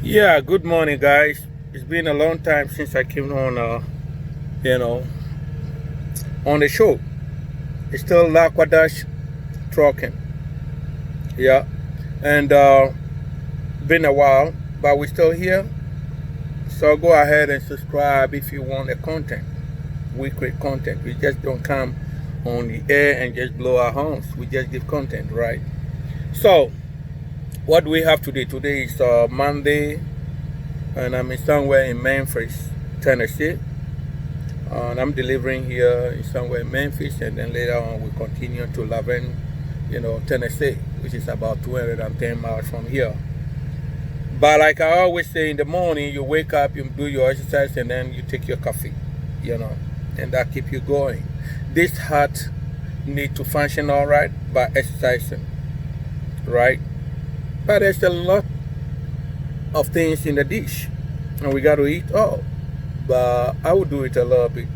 Yeah, good morning, guys. It's been a long time since I came on, you know, on the show. It's still Lakwadash trucking. Yeah, and been a while, but we're still here. So go ahead and subscribe if you want the content. We create content. We just don't come on the air and just blow our horns. We just give content, right? So, what do we have today? Today is Monday, and I'm somewhere in Memphis, Tennessee. And I'm delivering here in somewhere in Memphis, and then later on we continue to Laverne, Tennessee, which is about 210 miles from here. But like I always say, in the morning you wake up, you do your exercise, and then you take your coffee, and that keep you going. This heart need to function all right by exercising, right? But there's a lot of things in the dish, and we got to eat all. But I will do it a little bit,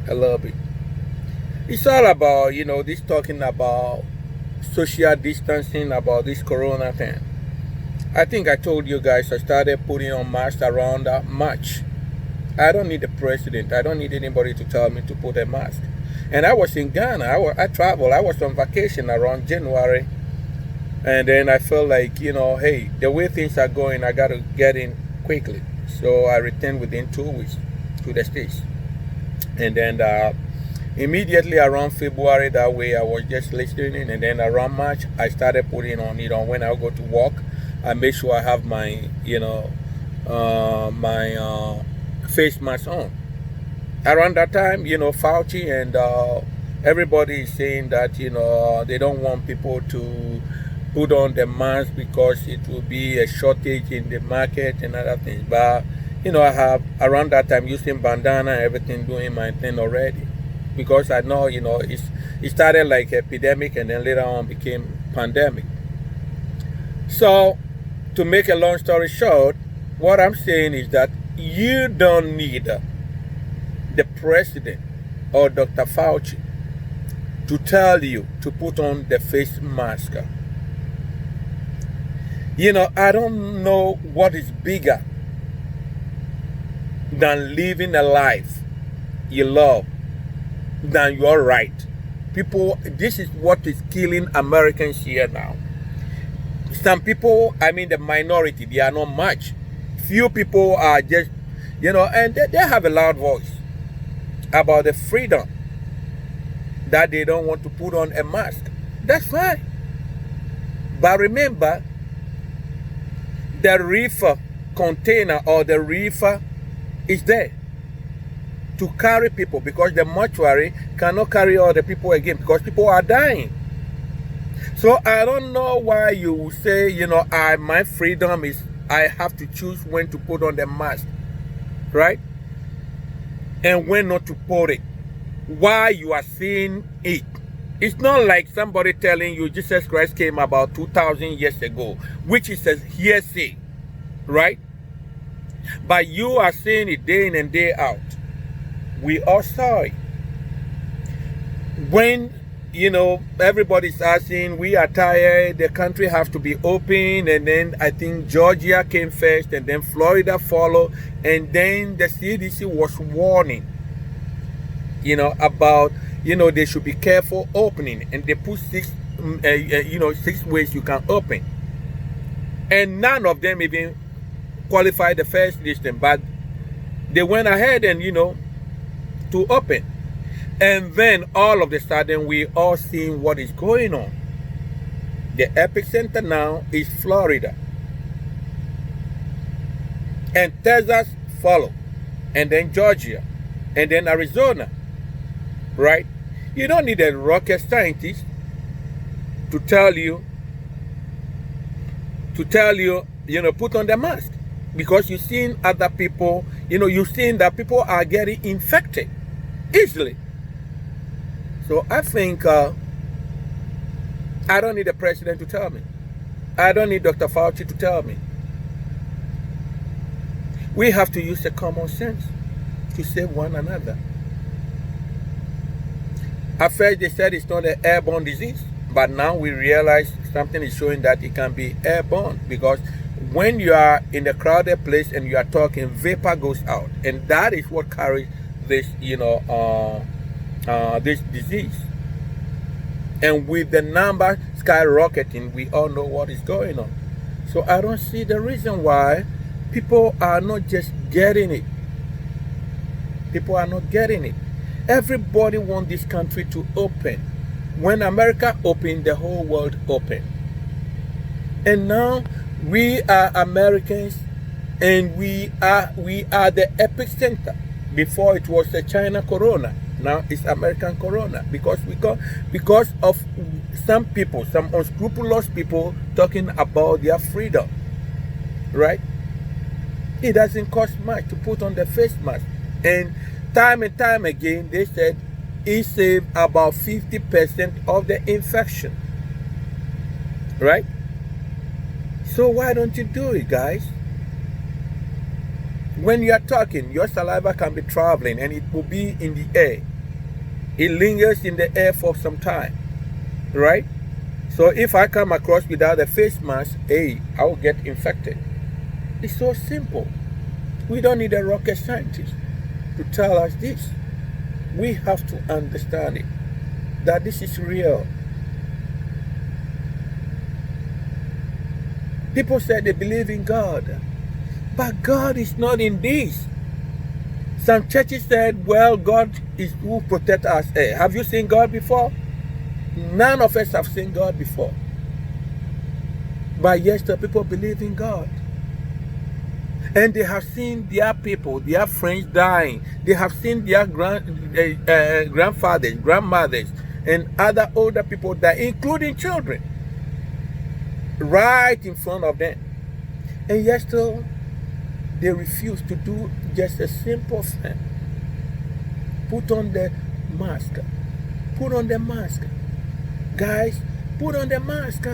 a little bit. It's all about, this talking about social distancing, about this corona thing. I think I told you guys I started putting on masks around March. I don't need the president. I don't need anybody to tell me to put a mask. And I was in Ghana. I traveled. I was on vacation around January. And then I felt like, hey, the way things are going, I got to get in quickly. So I returned within 2 weeks to the States. And then immediately around February, that way I was just listening. And then around March, I started putting on it on when I go to work. I make sure I have my, my face mask on. Around that time, Fauci and everybody is saying that, they don't want people to put on the mask because it will be a shortage in the market and other things. But I have around that time using bandana, everything, doing my thing already, because I know it started like epidemic and then later on became pandemic. So to make a long story short, what I'm saying is that you don't need the president or Dr. Fauci to tell you to put on the face mask. I don't know what is bigger than living a life you love, than your right. People, this is what is killing Americans here now. Some people, the minority, they are not much. Few people are just, and they have a loud voice about the freedom that they don't want to put on a mask. That's fine. But remember, the reefer container or the reefer is there to carry people, because the mortuary cannot carry all the people again because people are dying. So I don't know why you say, my freedom is I have to choose when to put on the mask, right? And when not to put it. Why you are seeing it. It's not like somebody telling you Jesus Christ came about 2,000 years ago, which is a hearsay, right? But you are seeing it day in and day out. We all saw it. When, everybody's asking, we are tired, the country has to be open, and then I think Georgia came first, and then Florida followed, and then the CDC was warning, about, they should be careful opening, and they put 6 ways you can open. And none of them even qualified the first distance, but they went ahead and, to open. And then all of a sudden, we all seeing what is going on. The epicenter now is Florida. And Texas follow. And then Georgia. And then Arizona. Right? You don't need a rocket scientist to tell you, put on the mask. Because you've seen other people, you've seen that people are getting infected easily. So I think I don't need the president to tell me. I don't need Dr. Fauci to tell me. We have to use the common sense to save one another. At first they said it's not an airborne disease, but now we realize something is showing that it can be airborne, because when you are in a crowded place and you are talking, vapor goes out, and that is what carries this, this disease. And with the number skyrocketing, we all know what is going on. So I don't see the reason why people are not just getting it. People are not getting it. Everybody wants this country to open. When America opened, the whole world opened. And now we are Americans, and we are the epicenter. Before it was the China corona. Now it's American corona, because of some people, some unscrupulous people talking about their freedom, right? It doesn't cost much to put on the face mask, and time again they said it saved about 50% of the infection, right? So why don't you do it, guys? When you are talking, your saliva can be traveling and it will be in the air. It lingers in the air for some time, right? So if I come across without a face mask, hey, I will get infected. It's so simple. We don't need a rocket scientist to tell us this. We have to understand it, that this is real. People say they believe in God, but God is not in this. Some churches said, well, God is who protects us. Hey, have you seen God before? None of us have seen God before. But yes, the people believe in God. And they have seen their people, their friends dying. They have seen their grandfathers, grandmothers, and other older people die, including children, right in front of them. And yet still, they refuse to do just a simple thing. Put on the mask. Put on the mask. Guys, put on the mask.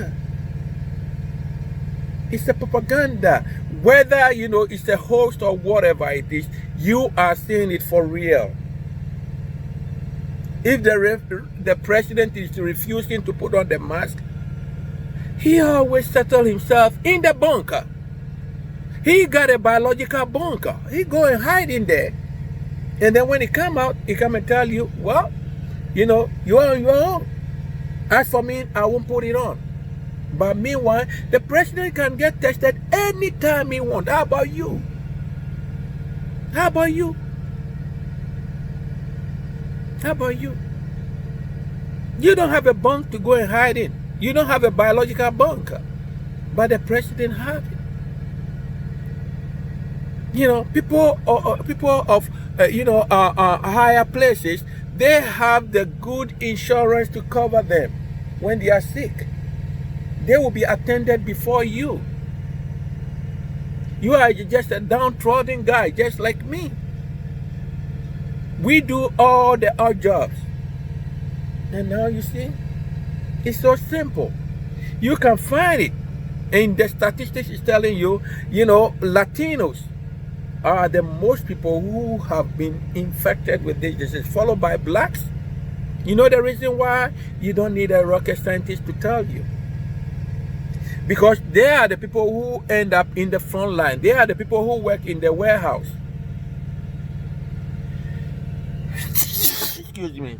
It's a propaganda. Whether, it's a hoax or whatever it is, you are seeing it for real. If the president is refusing to put on the mask, he always settles himself in the bunker. He got a biological bunker. He go and hide in there. And then when he come out, he come and tell you, well, you are on your own. As for me, I won't put it on. But meanwhile, the president can get tested anytime he wants. How about you? How about you? How about you? You don't have a bunk to go and hide in. You don't have a biological bunker. But the president has it. People of higher places, they have the good insurance to cover them when they are sick. They will be attended before you. You are just a downtrodden guy, just like me. We do all the odd jobs. And now you see, it's so simple. You can find it. And the statistics is telling you, Latinos are the most people who have been infected with this disease, followed by blacks. You know the reason why? You don't need a rocket scientist to tell you. Because they are the people who end up in the front line. They are the people who work in the warehouse. Excuse me.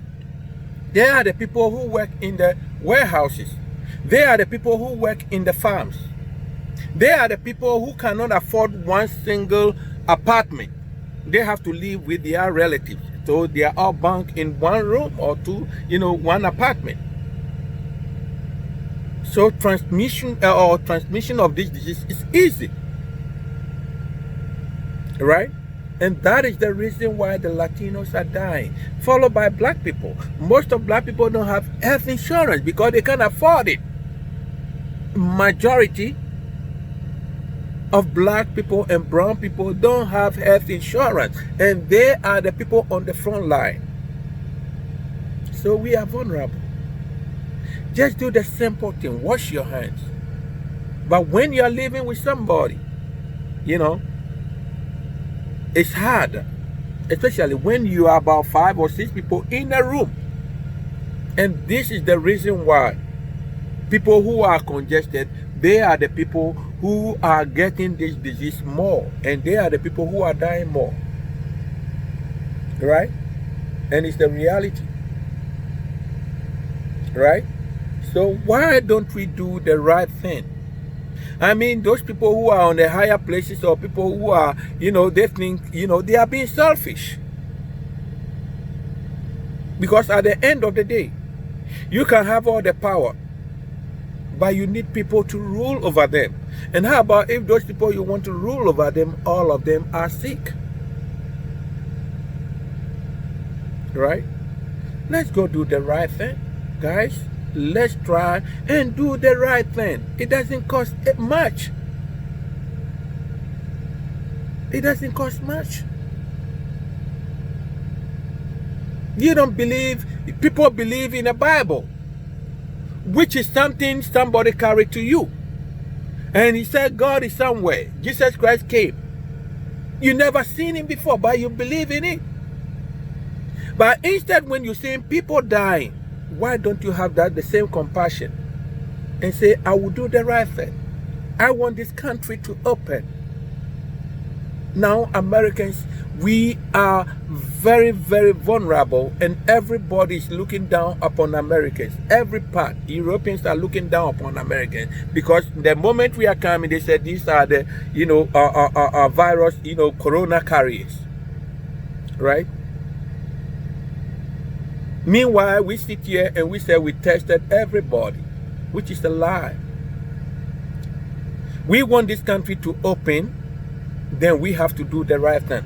They are the people who work in the warehouses. They are the people who work in the farms. They are the people who cannot afford one single apartment. They have to live with their relatives. So they are all bunked in one room or two, one apartment. So transmission of this disease is easy, right? And that is the reason why the Latinos are dying, followed by black people. Most of black people don't have health insurance because they can't afford it. Majority of black people and brown people don't have health insurance, and they are the people on the front line. So we are vulnerable. Just do the simple thing, wash your hands. But when you're living with somebody, it's hard, especially when you are about 5 or 6 people in a room. And this is the reason why people who are congested, they are the people who are getting this disease more, and they are the people who are dying more. Right? And it's the reality. Right? So why don't we do the right thing? I mean, those people who are on the higher places, or people who are, they think, they are being selfish. Because at the end of the day, you can have all the power, but you need people to rule over them. And how about if those people you want to rule over them, all of them are sick? Right? Let's go do the right thing, guys. Let's try and do the right thing. It doesn't cost much. It doesn't cost much. You don't believe, people believe in the Bible, which is something somebody carried to you. And he said God is somewhere. Jesus Christ came. You never seen him before, but you believe in it. But instead, when you see people dying, why don't you have the same compassion and say, I will do the right thing. I want this country to open. Now, Americans, we are very, very vulnerable, and everybody is looking down upon Americans. Every part, Europeans are looking down upon Americans, because the moment we are coming, they said these are the, virus, corona carriers, right? Meanwhile, we sit here and we say we tested everybody, which is a lie. We want this country to open, then we have to do the right thing.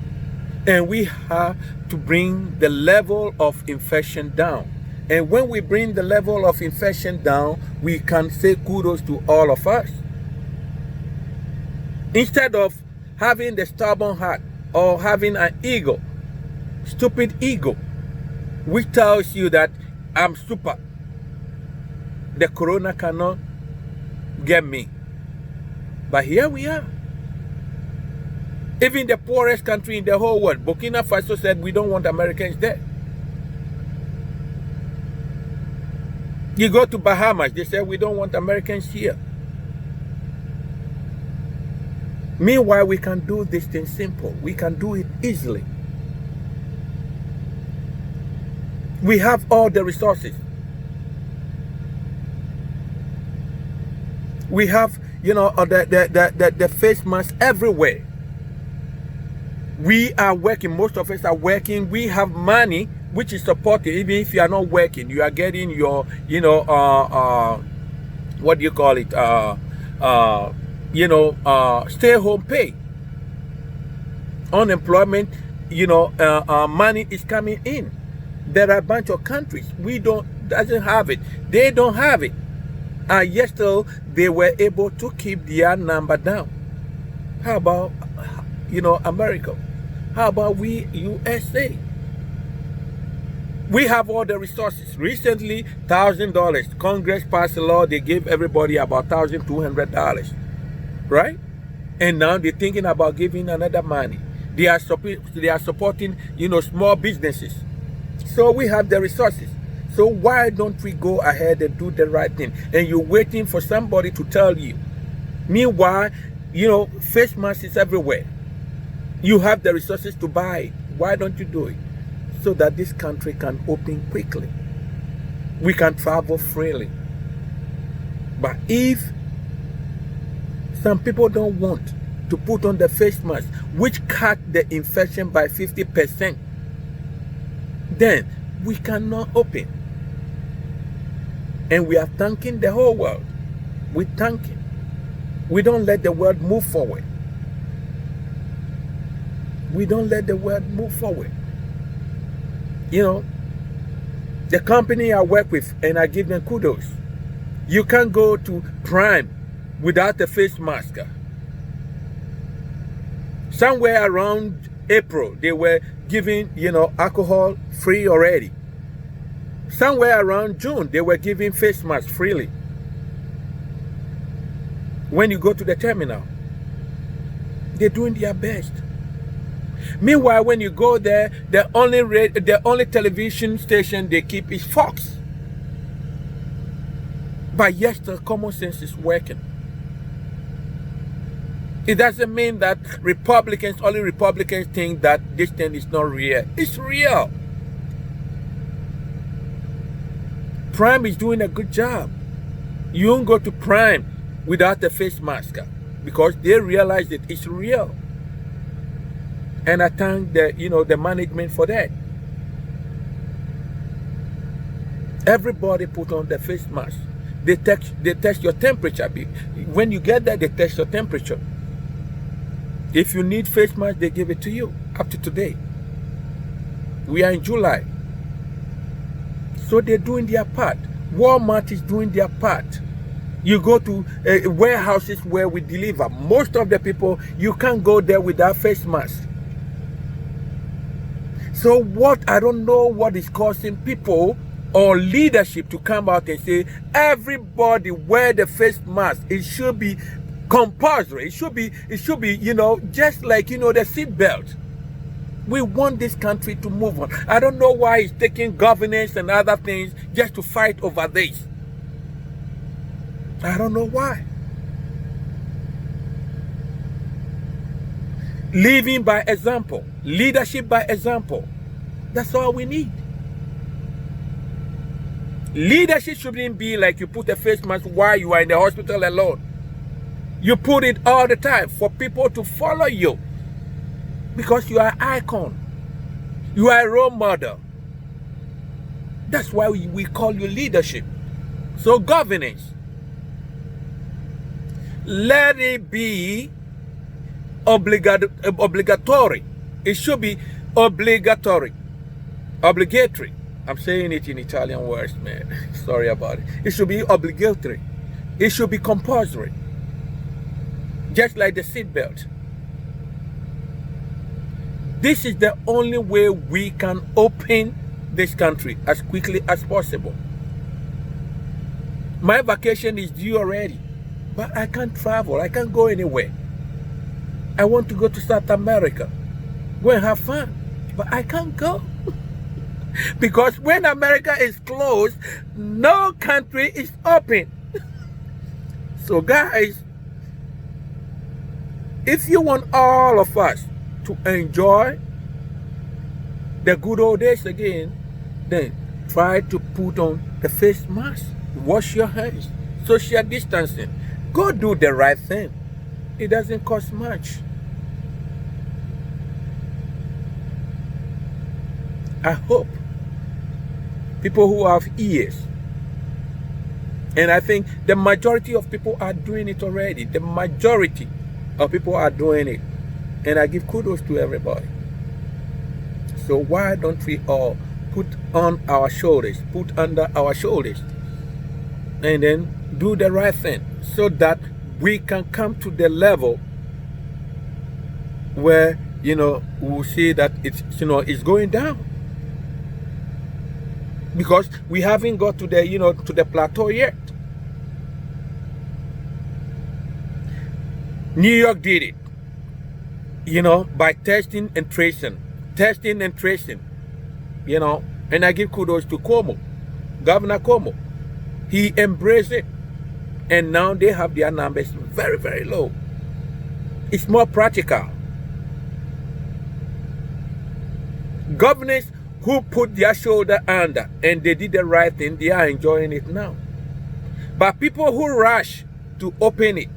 And we have to bring the level of infection down. And when we bring the level of infection down, we can say kudos to all of us. Instead of having the stubborn heart or having an ego, stupid ego, which tells you that I'm super. The corona cannot get me. But here we are. Even the poorest country in the whole world, Burkina Faso, said we don't want Americans there. You go to Bahamas, they say we don't want Americans here. Meanwhile, we can do this thing simple. We can do it easily. We have all the resources. We have, the face masks everywhere. We are working. Most of us are working. We have money, which is supported. Even if you are not working, you are getting your, what do you call it? Stay home pay. Unemployment, money is coming in. There are a bunch of countries doesn't have it. They don't have it. And yet still they were able to keep their number down. How about America? How about we USA? We have all the resources. Recently, $1,000. Congress passed a law. They gave everybody about $1,200, right? And now they're thinking about giving another money. They are supporting small businesses. So we have the resources. So why don't we go ahead and do the right thing? And you're waiting for somebody to tell you. Meanwhile, face masks is everywhere. You have the resources to buy it. Why don't you do it? So that this country can open quickly. We can travel freely. But if some people don't want to put on the face mask, which cut the infection by 50%, then we cannot open. And we are thanking the whole world. We're thanking. We don't let the world move forward. We don't let the world move forward. The company I work with, and I give them kudos. You can't go to Prime without a face mask. Somewhere around April, they were giving, alcohol free already. Somewhere around June, they were giving face masks freely. When you go to the terminal, they're doing their best. Meanwhile, when you go there, the only television station they keep is Fox. But yes, the common sense is working. It doesn't mean that only Republicans think that this thing is not real. It's real. Prime is doing a good job. You don't go to Prime without a face mask because they realize that it's real. And I thank the management for that. Everybody put on the face mask. They test your temperature. When you get there, they test your temperature. If you need face mask, they give it to you. Up to today. We are in July. So they're doing their part. Walmart is doing their part. You go to warehouses where we deliver. Most of the people, you can't go there without face mask. So I don't know what is causing people or leadership to come out and say, everybody wear the face mask. It should be compulsory. It should be, just like, the seat belt. We want this country to move on. I don't know why it's taking governance and other things just to fight over this. I don't know why. Living by example. Leadership by example. That's all we need. Leadership shouldn't be like you put a face mask while you are in the hospital alone. You put it all the time for people to follow you. Because you are an icon. You are a role model. That's why we call you leadership. So governance. Let it be obligatory. It should be obligatory. Obligatory. I'm saying it in Italian words, man. Sorry about it. It should be obligatory. It should be compulsory. Just like the seatbelt. This is the only way we can open this country as quickly as possible. My vacation is due already, but I can't travel. I can't go anywhere. I want to go to South America, go and have fun, but I can't go. Because when America is closed, no country is open. So guys, if you want all of us to enjoy the good old days again, then try to put on the face mask, wash your hands, social distancing. Go do the right thing. It doesn't cost much. I hope people who have ears, and I think the majority of people are doing it already. The majority of people are doing it. And I give kudos to everybody. So why don't we all put on our shoulders, put under our shoulders, and then do the right thing so that we can come to the level where, we'll see that it's going down. Because we haven't got to the, to the plateau yet. New York did it. By testing and tracing, and I give kudos to Cuomo, Governor Cuomo. He embraced it, and now they have their numbers very, very low. It's more practical. Governors who put their shoulder under and they did the right thing, they are enjoying it now. But people who rush to open it,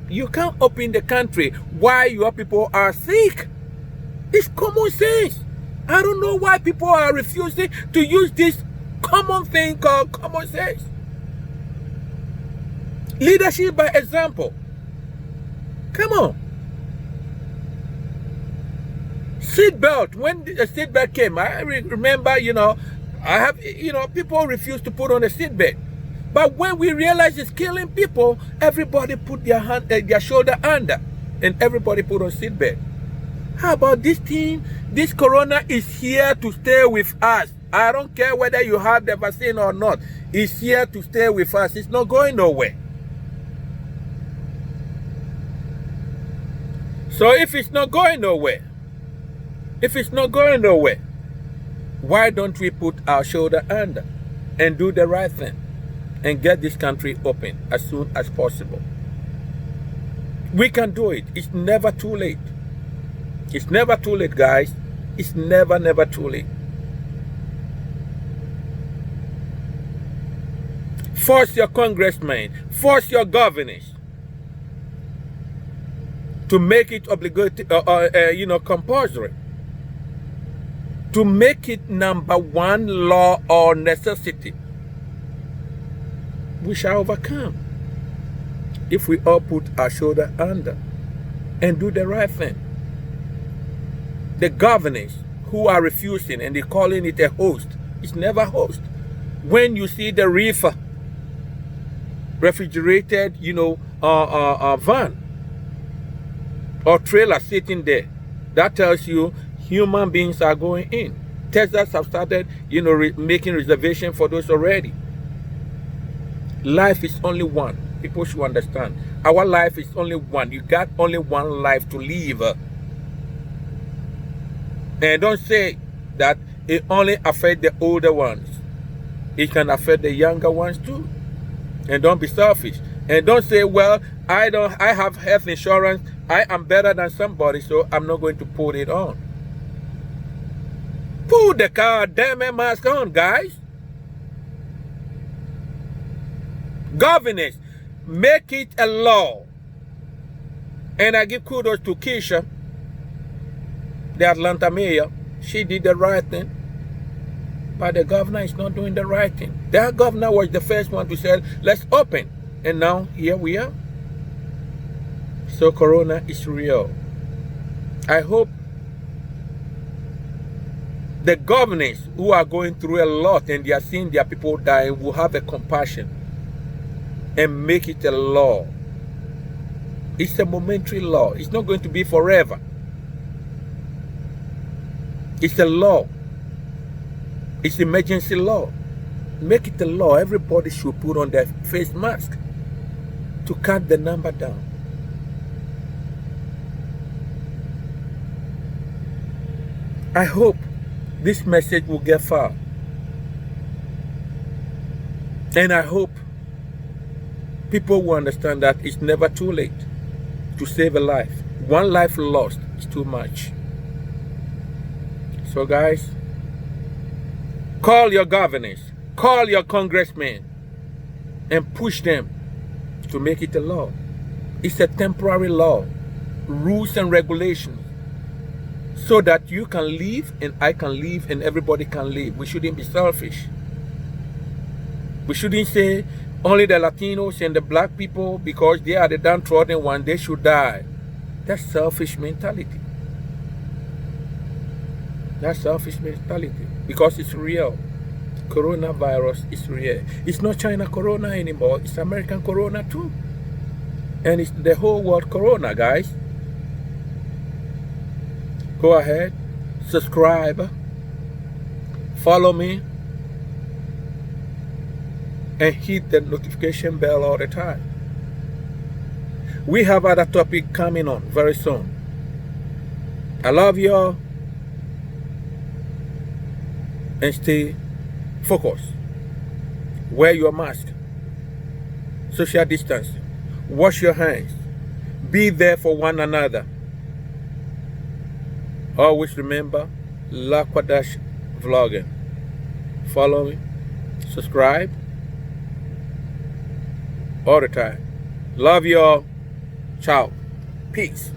you can't open the country while your people are sick. It's common sense. I don't know why people are refusing to use this common thing called common sense. Leadership by example. Come on. Seatbelt. When the seatbelt came, I remember, people refuse to put on a seatbelt. But when we realize it's killing people, everybody put their shoulder under, and everybody put on seatbelt. How about this thing? This corona is here to stay with us. I don't care whether you have the vaccine or not. It's here to stay with us. It's not going nowhere. So if it's not going nowhere, why don't we put our shoulder under and do the right thing and get this country open as soon as possible? We can do it. It's never too late. It's never too late, guys. It's never, never too late. Force your congressmen, force your governors to make it obligatory, compulsory. To make it number one law or necessity. We shall overcome if we all put our shoulder under and do the right thing. The governors who are refusing and they're calling it a host, it's never a host. When you see the reefer, refrigerated, van or trailer sitting there, that tells you human beings are going in. Texas have started, making reservation for those already. Life is only one. People should understand. Our life is only one. You got only one life to live. And don't say that it only affects the older ones. It can affect the younger ones too. And don't be selfish. And don't say, well, I have health insurance. I am better than somebody, so I'm not going to put it on. Put the goddamn mask on, guys. Governors, make it a law. And I give kudos to Keisha, the Atlanta mayor. She did the right thing. But the governor is not doing the right thing. That governor was the first one to say, let's open. And now, here we are. So Corona is real. I hope the governors who are going through a lot and they are seeing their people dying will have a compassion and make it a law. It's a momentary law. It's not going to be forever. It's a law. It's emergency law. Make it a law. Everybody should put on their face mask to cut the number down. I hope this message will get far. And I hope people will understand that it's never too late to save a life. One life lost is too much. So guys, call your governors, call your congressmen, and push them to make it a law. It's a temporary law, rules and regulations, so that you can live and I can live and everybody can live. We shouldn't be selfish. We shouldn't say only the Latinos and the black people, because they are the downtrodden one, they should die. That's selfish mentality. That's selfish mentality, because it's real. Coronavirus is real. It's not China Corona anymore. It's American Corona too. And it's the whole world Corona, guys. Go ahead, subscribe, follow me, and hit the notification bell all the time. We have other topic coming on very soon. I love y'all. And stay focused. Wear your mask. Social distance. Wash your hands. Be there for one another. Always remember Lakwadash Vlogging. Follow me. Subscribe. All the time. Love y'all. Ciao. Peace.